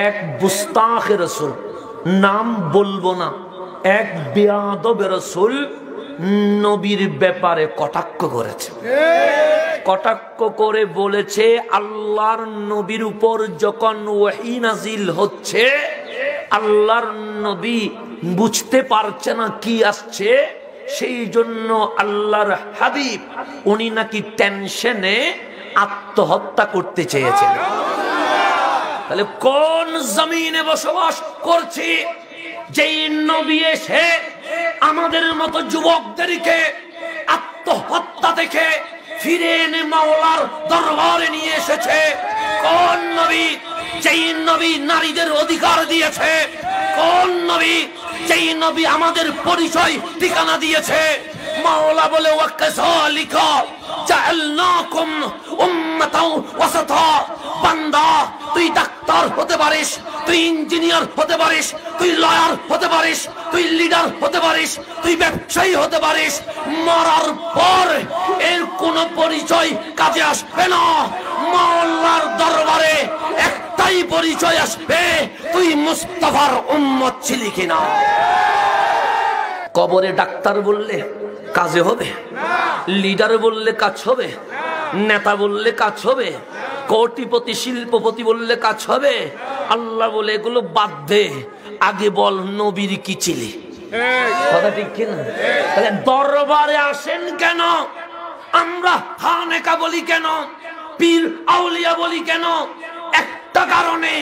এক গুস্তাখে রাসূল, নাম বলবো না, এক বেয়াদব রাসূল নবীর ব্যাপারে কটাক্ষ করেছে। কটাক্ষ করে বলেছে, আল্লাহর নবীর উপর যখন ওহী নাজিল হচ্ছে, আল্লাহর নবী বুঝতে পারছে না কি আসছে, সেই জন্য আল্লাহর হাবিব উনি নাকি টেনশনে আত্মহত্যা করতে চেয়েছেন। তাহলে কোন জমিনে বসবাস করছি যেই নবী এসে আমাদের মতো যুবকদেরকে আত্মহত্যা থেকে ফিরে এনে মাওলার দরবারে নিয়ে এসেছে? কোন নবী যেই নবী নারীদের অধিকার দিয়েছে? কোন নবী যেই নবী আমাদের পরিচয় ঠিকানা দিয়েছে? মাওলা বলে, ওয়াকাযালিকা জাআলনাকুম উম্মাতাও ওয়াসাতা। বান্দা, তুই ডাক্তার হতে পারিস, তুই ইঞ্জিনিয়ার হতে পারিস, তুই লয়ার হতে পারিস, তুই লিডার হতে পারিস, তুই ব্যবসায়ী হতে পারিস, মরার পর এর কোনো পরিচয় কাজে আসবে না। মাওলার দরবারে একটাই পরিচয় আসবে, তুই মুস্তাফার উম্মত ছিলি কিনা। কবরে ডাক্তার বললে কাজে হবে, লিডার বললে কাজ হবে, নেতা বললে কাজ হবে, কোটিপতি শিল্পপতি বললে কাজ হবে? আল্লাহ বলে, এগুলো বাদ দে, আগে বল নবীর কি ছিলি। কথা ঠিক কিনা? তাহলে দরবারে আসেন কেন? আমরা খানেকা বলি কেন, পীর আউলিয়া বলি কেন? একটা কারণে,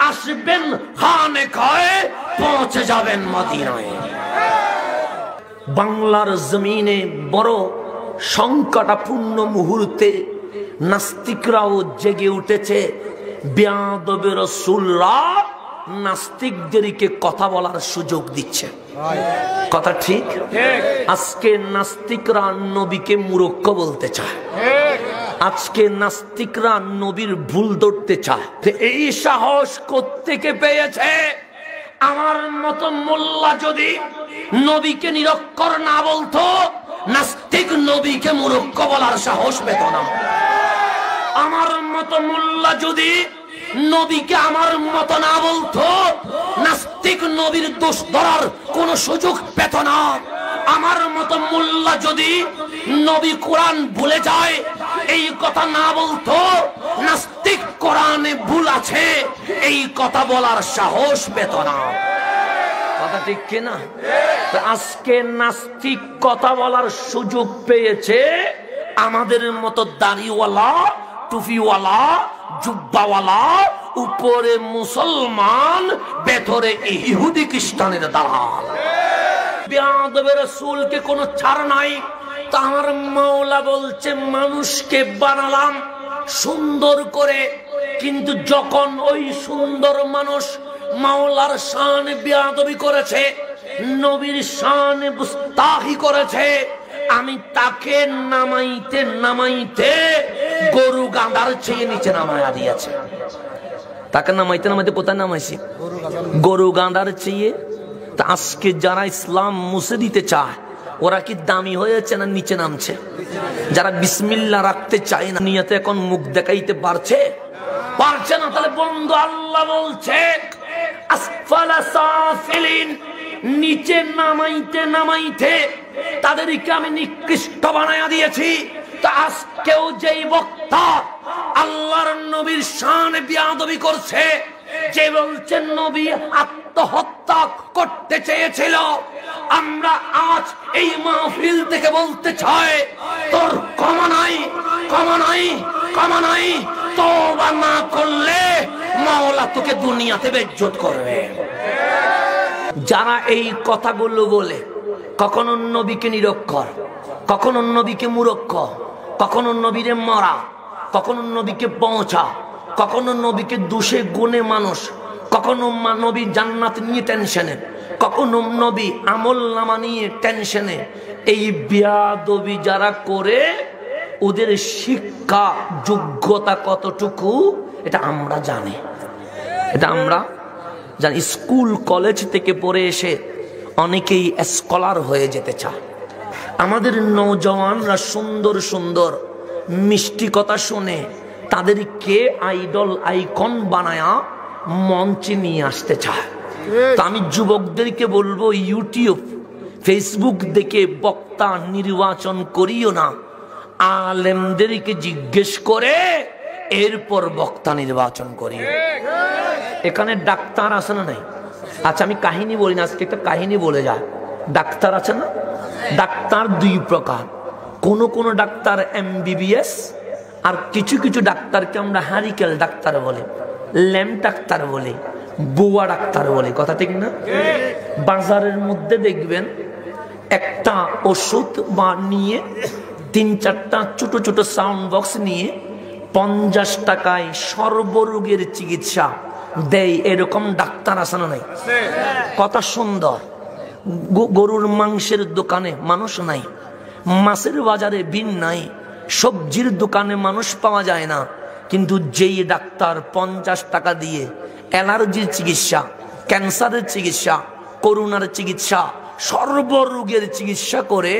আসবেন খানেকায়, পৌঁছে যাবেন মদিনায়। বাংলার জমিনে বড় সংকটাপূর্ণ মুহূর্তে নাস্তিকরাও জেগে উঠেছে। বেয়াদব রাসূলরা নাস্তিকদেরকে কথা বলার সুযোগ দিচ্ছে। কথা ঠিক? আজকে নাস্তিকরা নবীকে মূর্খ বলতে চায়, আজকে নাস্তিকরা নবীর ভুল ধরতে চায়। এই সাহস কোত্থেকে পেয়েছে? আমার মতো মোল্লা যদি নবীকে নিরক্ষর না বলতো, নাস্তিক নবীকে মূর্খ বলার সাহস পেত না। আমার মতো মোল্লা যদি নবীকে আমার মতো না বলতো, নাস্তিক নবীর দোষ ধরার কোন সুযোগ পেত না। আমার মতো মোল্লা যদি নবী কোরআন ভুলে যায় এই কথা না বলতো, নাস্তিক কোরআনে ভুল আছে এই কথা বলার সাহস পেত না। কথা ঠিক কিনা? আজকে নাস্তিক কথা বলার সুযোগ পেয়েছে আমাদের মতো দাড়িওয়ালা, টুপিওয়ালা, জুব্বাওয়ালা, উপরে মুসলমান, ভেতরে ইহুদি খ্রিস্টানের দালাল। বেয়াদব রাসূলকে কোনো ছাড় নাই। তার মাওলা বলছে, মানুষকে বানালাম সুন্দর করে, কিন্তু যখন ওই সুন্দর মানুষ মাওলার শানে বেয়াদবি করেছে, নবীর শানে গুস্তাখি করেছে, আমি তাকে নামাইতে নামাইতে গরু গাঁদার চেয়ে নিচে নামায়া দিয়েছে। তাকে নামাইতে নামাইতে কোথায় নামাইছি? গরু গাঁদার চেয়ে। তা আজকে যারা ইসলাম মুছে দিতে চায়, ওরা কি দামি হয়েছে না নিচে নামছে? যারা বিসমিল্লাহ রাখতে চায় না, নিয়তে এখন মুখ দেখাইতে পারছে? পারছে না। তাহলে বন্ধু, আল্লাহ বলছে আসফালা সাফিলিন, নিচে নামাইতে নামাইতে তাদেরকে আমি নিকৃষ্ট বানায়া দিয়েছি। তা আজকেও যেই বক্তা আল্লাহর নবীর শানে বেয়াদবি করছে, যে বলছে নবী আত্মহত্যা করতে চেয়েছিল, আমরা আজ এই মাহফিল থেকে বলতে চাই, তোর ক্ষমা নাই, ক্ষমা নাই, ক্ষমা নাই। তওবা না করলে মাওলা তোকে দুনিয়াতে বেইজ্জত করবে। যারা এই কথাগুলো বলে, কখনো নবীকে নিরক্ষর, কখনো নবীকে মূর্খ, কখনো নবীরে মরা, কখনো নবীকে পৌঁছা, কখনো নবীকে দোষে গুণে মানুষ, কখনো নবী জান্নাত নিয়ে টেনশনে, কখনো নবী আমল নামা নিয়ে টেনশনে। এই বেয়াদবি যারা করে, ওদের শিক্ষা যোগ্যতা কতটুকু এটা আমরা জানি, এটা আমরা জানি। স্কুল কলেজ থেকে পড়ে এসে অনেকেই স্কলার হয়ে যেতে চায়। আমাদের নওজওয়ানরা সুন্দর সুন্দর মিষ্টি কথা শুনে তাদেরকে আইডল, আইকন বানায়া মঞ্চে নিয়ে আসতে চায়। তো আমি যুবকদেরকে বলবো, ইউটিউব ফেসবুক দেখে বক্তা নির্বাচন করিও না, আলেমদেরকে জিজ্ঞেস করে এরপর বক্তা নির্বাচন করিও। এখানে ডাক্তার আছে না নাই? আচ্ছা আমি কাহিনী বলি না, আজকে একটা কাহিনী বলে যায়। ডাক্তার আছে না? ডাক্তার দুই প্রকার। কোন ডাক্তার MBBS, আর কিছু কিছু ডাক্তারকে আমরা হারিকেল ডাক্তার বলে, ল্যাম্প ডাক্তার বলে, বুয়া ডাক্তার বলে। কথা ঠিক না? বাজারের মধ্যে দেখবেন একটা ওষুধ বা নিয়ে 3-4টা ছোট ছোট সাউন্ড বক্স নিয়ে 50 টাকায় সর্বরোগের চিকিৎসা দেয়, এরকম ডাক্তার আছে না নাই? কথা সুন্দর। গরুর মাংসের দোকানে মানুষ নাই, মাছের বাজারে বিন নাই, সবজির দোকানে মানুষ পাওয়া যায় না, কিন্তু যেই ডাক্তার 50 টাকা দিয়ে অ্যালার্জির চিকিৎসা, ক্যান্সারের চিকিৎসা, করোনার চিকিৎসা, সর্বরোগের চিকিৎসা করে,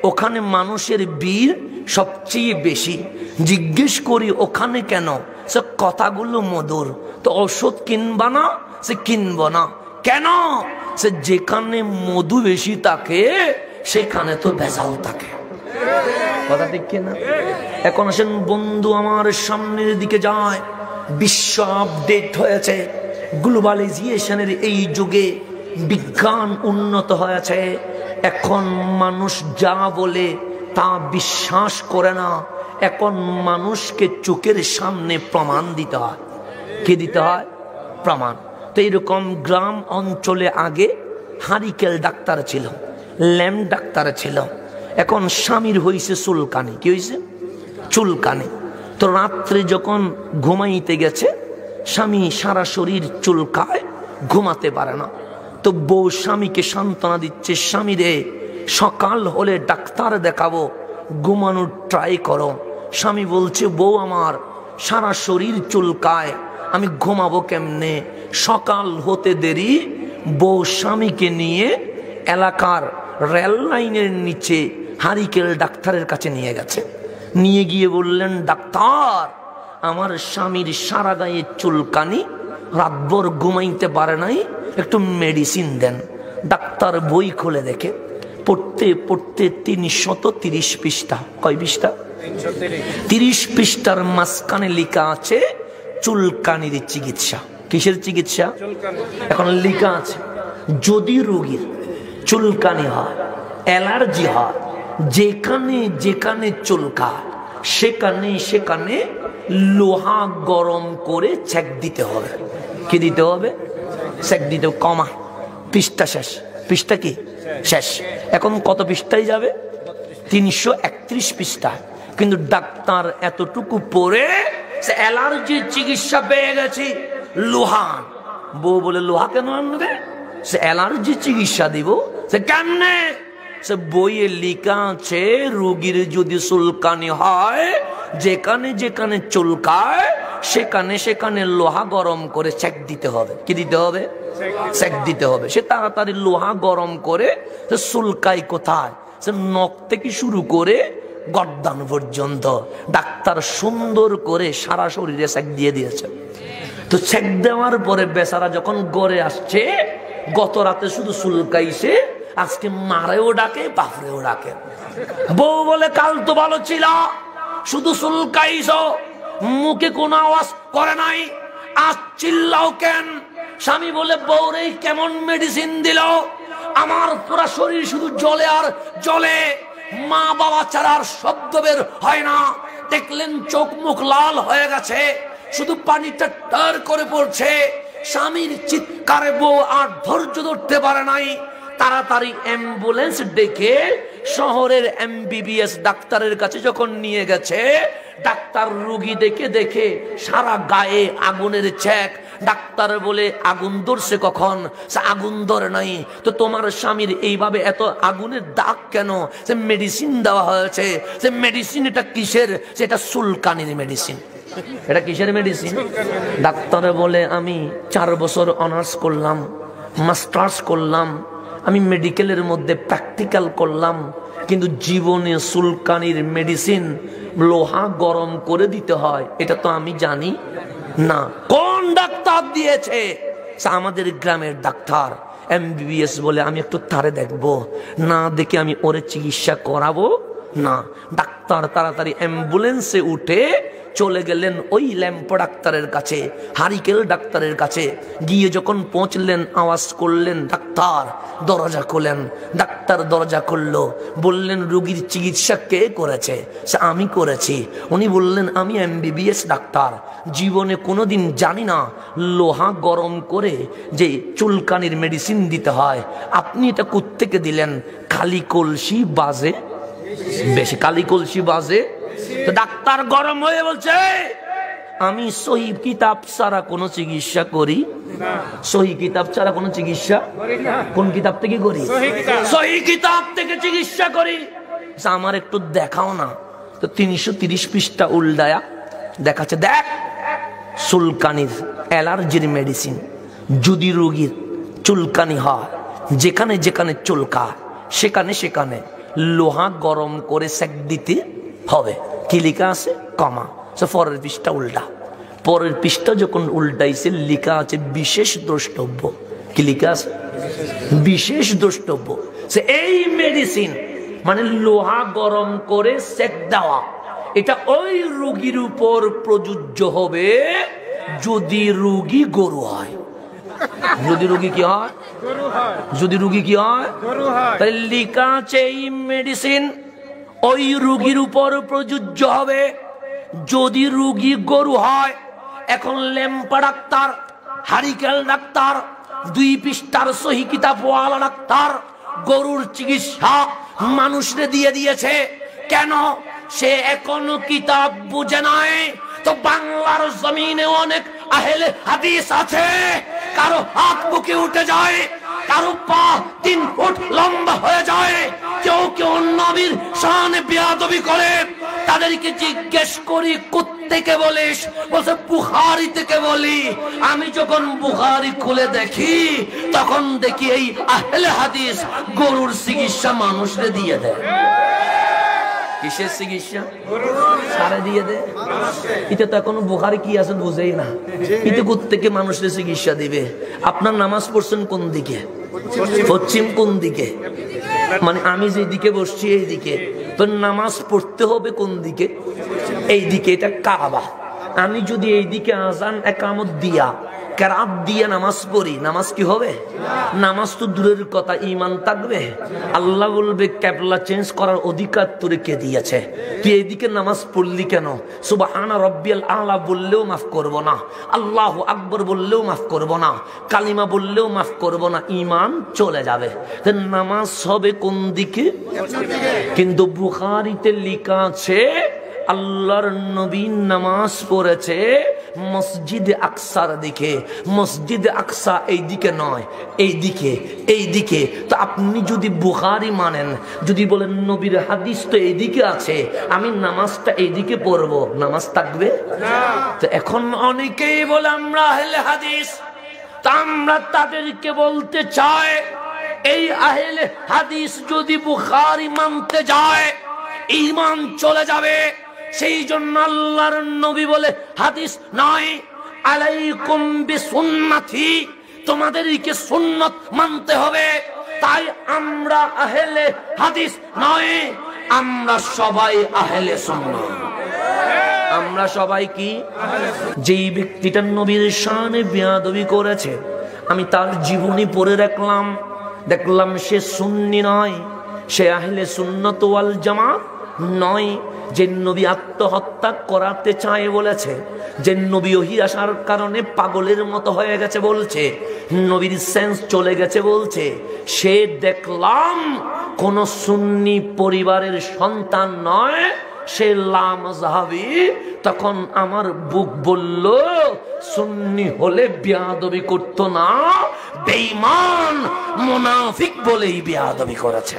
ওখানে মানুষের ভিড় সবচেয়ে বেশি। জিজ্ঞেস করি ওখানে কেন? সে কথাগুলো মধুর। তো ওষুধ কিনবা না? সে কিনব না কেন? সে যেখানে মধু বেশি থাকে সেখানে তো ভেজাল থাকে। কথা ঠিক কিনা? এখন আসেন বন্ধু, আমার সামনের দিকে যায়, বিশ্ব আপডেট হয়েছে, গ্লোবালাইজেশনের এই যুগে বিজ্ঞান উন্নত হয়েছে। এখন মানুষ যা বলে তা বিশ্বাস করে না, এখন মানুষকে চোখের সামনে প্রমাণ দিতে হয়। কি দিতে হয়? প্রমাণ। তো এইরকম গ্রাম অঞ্চলে আগে হারিকেল ডাক্তার ছিল, ল্যাম্প ডাক্তার ছিল। এখন স্বামীর হয়েছে চুলকানি। কি হয়েছে? চুলকানি। তো রাত্রে যখন ঘুমাইতে গেছে, স্বামী সারা শরীর চুলকায়, ঘুমাতে পারে না। তো বউ স্বামীকে সান্ত্বনা দিচ্ছে, স্বামী রে সকাল হলে ডাক্তার দেখাবো, ঘুমানোর ট্রাই করো। স্বামী বলছে, বউ আমার সারা শরীর চুলকায়, আমি ঘুমাবো কেমনে? সকাল হতে দেরি। বউ স্বামীকে নিয়ে এলাকার রেল লাইনের নিচে হারিকেল ডাক্তারের কাছে নিয়ে গেছে। নিয়ে গিয়ে বললেন, ডাক্তার আমার স্বামীর সারা গায়ে চুলকানি, রাতভর ঘুমাইতে পারে নাই, একটু মেডিসিন দেন। ডাক্তার বই খুলে দেখে, পড়তে পড়তে 330 পৃষ্ঠা। কয় পৃষ্ঠা? 30 পৃষ্ঠার মাঝখানে লেখা আছে চুলকানির চিকিৎসা। কিসের চিকিৎসা? এখন লেখা আছে, যদি রোগীর চুলকানি হয়, অ্যালার্জি হয়, যেখানে যেখানে চুলকায় সেখানে সেখানে লোহা গরম করে ছেক দিতে হবে। কি দিতে হবে? ছেক দিতে। কমা, পৃষ্ঠা শেষ। পৃষ্ঠা কি শেষ? এখন কত পৃষ্ঠায় যাবে? 331 পৃষ্ঠা। কিন্তু ডাক্তার এতটুকু পড়ে সে অ্যালার্জির চিকিৎসা পেয়ে গেছে, লোহা। বউ বলে, লোহা কেন আনবে? সে অ্যালার্জি চিকিৎসা দিব। সে কেমনে? সে বইয়ে লেখা আছে, রোগীর যদি চুলকানি হয়, যেখানে যেখানে চুলকায় সেখানে সেখানে লোহা গরম করে ছেক দিতে হবে। কি দিতে হবে? ছেক দিতে হবে। সে তাড়াতাড়ি লোহা গরম করে, সে চুলকায় কোথায়? সে নখ থেকে শুরু করে গর্দান পর্যন্ত ডাক্তার সুন্দর করে সারা শরীরে ছেক দিয়ে দিয়েছে। তো ছেক দেওয়ার পরে বেচারা যখন গড়ে আসছে, গত রাতে শুধু চুলকাইছে, আজকে মারেও ডাকে, বাপরেও ডাকে। বউ বলে, কাল তো ভালো ছিল, শুধু চুলকাইছ, মুখে কোনো আওয়াজ করে নাই, আজ চিল্লাও কেন? স্বামী বলে, বউরে কেমন মেডিসিন দিল, আমার পুরা শরীর শুধু জ্বলে আর জ্বলে, মা বাবা ছাড়া আর শব্দ বের হয় না। দেখলেন চোখ মুখ লাল হয়ে গেছে, শুধু পানিটা টার করে পড়ছে। স্বামীর চিৎকারে বউ আর ধৈর্য ধরতে পারে নাই, তাড়াতাড়ি অ্যাম্বুলেন্স ডেকে শহরের MBBS ডাক্তারের কাছে যখন নিয়ে গেছে, ডাক্তার রোগী দেখে দেখে সারা গায়ে আগুনের ছেক। ডাক্তার বলে, আগুন ধরছে কখন? সে আগুন ধরে নাই। তো তোমার স্বামীর এইভাবে এত আগুনের দাগ কেন? সে মেডিসিন দেওয়া হয়েছে। সে মেডিসিন এটা কিসের? সেটা চুলকানির মেডিসিন। এটা কিসের মেডিসিন? ডাক্তার বলে, আমি 4 বছর অনার্স করলাম, মাস্টার্স করলাম, আমি মেডিকেলের মধ্যে প্র্যাকটিক্যাল করলাম, কিন্তু জীবনে চুলকানির মেডিসিন লোহা গরম করে দিতে হয় এটা তো আমি জানি না। কোন ডাক্তার দিয়েছে? আমাদের গ্রামের ডাক্তার MBBS বলে, আমি একটু তারে দেখবো, না দেখে আমি ওরে চিকিৎসা করাবো না। ডাক্তার তাড়াতাড়ি অ্যাম্বুলেন্সে উঠে চলে গেলেন ওই ল্যাম্প ডাক্তারের কাছে, হারিকেল ডাক্তারের কাছে। গিয়ে যখন পৌঁছলেন, আওয়াজ করলেন, ডাক্তার দরজা খোলেন। ডাক্তার দরজা খুললো, বললেন রোগীর চিকিৎসা কে করেছে? সে আমি করেছি। উনি বললেন আমি MBBS ডাক্তার, জীবনে কোনোদিন জানি না লোহা গরম করে যে চুলকানির মেডিসিন দিতে হয়, আপনি এটা কোত্থেকে দিলেন? কালি কলসি বাজে বেশি, কালি কলসি বাজে। তো ডাক্তার গরম হয়ে বলছে আমি সহি কিতাব ছাড়া কোনো চিকিৎসা করি না। সহি কিতাব ছাড়া কোনো চিকিৎসা কোন কিতাব থেকে করি? সহি কিতাব থেকে চিকিৎসা করি। আমার একটু দেখাও না। তো 330 পৃষ্ঠা উল্টায়া দেখাচ্ছে, দেখ চুলকানির অ্যালার্জির মেডিসিন। যদি রোগীর চুলকানি হয়, যেখানে যেখানে চুলকায় সেখানে সেখানে লোহা গরম করে সেক দিতে হবে। কি লেখা আছে? কমা। পরের পৃষ্ঠা উল্টা। পরের পৃষ্ঠা যখন উল্টাইছে লেখা আছে বিশেষ দ্রষ্টব্য। কি লেখা আছে? বিশেষ দ্রষ্টব্য। এই মেডিসিন মানে লোহা গরম করে সেক দেওয়া, এটা ওই রোগীর উপর প্রযোজ্য হবে যদি রোগী গরু হয়। যদি রোগী কি হয়? যদি রোগী কি হয়? তাহলে লেখা আছে এই মেডিসিন ওই রোগীর উপর প্রযোজ্য হবে যদি রোগী গরু হয়। এখন ল্যাম্পা ডাক্তার, হারিকেল ডাক্তার, 2 পৃষ্ঠার সহি কিতাবওয়ালা ডাক্তার গরুর চিকিৎসা মানুষরে দিয়ে দিয়েছে। কেন? সে এখনো কিতাব বুঝে নাই। তো বাংলার জমিনে অনেক আহলে হাদিস আছে, কারো হাত বুকে উঠে যায়, কারো পা 3 ফুট লম্বা হয়ে যায়, কেউ কেউ নবীর শানে বেয়াদবি করে। তাদেরকে জিজ্ঞেস করি কোত্থেকে বলিস? বলছে বুখারী থেকে বলি। আমি যখন বুখারী খুলে দেখি তখন দেখি এই আহলে হাদিস গরুর চিকিৎসা মানুষরে দিয়ে দেয়। কিসের চিকিৎসা? সারে দিয়ে দেয়। এটা তো এখনো বুখারী কি আছে বুঝেই না। এটা কোত্থেকে মানুষের চিকিৎসা দিবে? আপনার নামাজ পড়ছেন কোন দিকে? পশ্চিম কোন দিকে? মানে আমি যে দিকে বসছি এই দিকে, তো নামাজ পড়তে হবে কোন দিকে? এই দিকে। এটা কাবা। আমি যদি এই দিকে আজান একামত দিয়া কেরাত দিয়ে নামাজ পড়ি, নামাজ কি হবে? নামাজ তো দূরের কথা, ঈমান থাকবে? আল্লাহ বলবে কিবলা চেঞ্জ করার অধিকার তোরে কে দিয়েছে? তুই এইদিকে নামাজ পড়লি কেন? সুবহান রাব্বিয়াল আলা বললেও মাফ করব না, আল্লাহু আকবার বললেও মাফ করব না, কালিমা বললেও মাফ করব না, ঈমান চলে যাবে। নামাজ হবে কোন দিকে? কিন্তু বুখারীতে লেখা আছে আল্লাহর নবী নামাজ পড়েছে মসজিদে আকসার দিকে। মসজিদে আকসা এই দিকে নয়, এই দিকে, এই দিকে। তো আপনি যদি বুখারী মানেন, যদি বলেন নবীর হাদিস তো এই দিকে আছে, আমি নামাজটা এই দিকে পড়বো, নামাজ থাকবে না। তো এখন অনেকেই বলে আমরা আহলে হাদিস, তা আমরা তাদেরকে বলতে চাই এই আহলে হাদিস যদি বুখারী মানতে যায় ঈমান চলে যাবে। সেই জন্য আল্লাহর নবী বলে হাদিস নয়, আলাইকুম বিসুন্নতি, তোমাদেরকে সুন্নাত মানতে হবে। তাই আমরা আহলে হাদিস নয়, আমরা সবাই আহলে সুন্নাত। আমরা সবাই কি? যেই ব্যক্তিটা নবীর শানে বেয়াদবি করেছে, আমি তার জীবনী পড়ে দেখলাম সে সুন্নি নয়, সে আহলে সুন্নাত ওয়াল জামাত নয়। যে নবী আত্মহত্যা করাতে চায় বলেছে, যে নবী ওহী আসার কারণে পাগলের মতো হয়ে গেছে বলছে, নবীর সেন্স চলে গেছে বলছে, সে দেখলাম কোন সুন্নি পরিবারের সন্তান নয়, সে লামাযহাবী। তখন আমার বুক বলল সুন্নি হলে বেয়াদবি করতো না, বেঈমান মুনাফিক বলেই বেয়াদবি করেছে।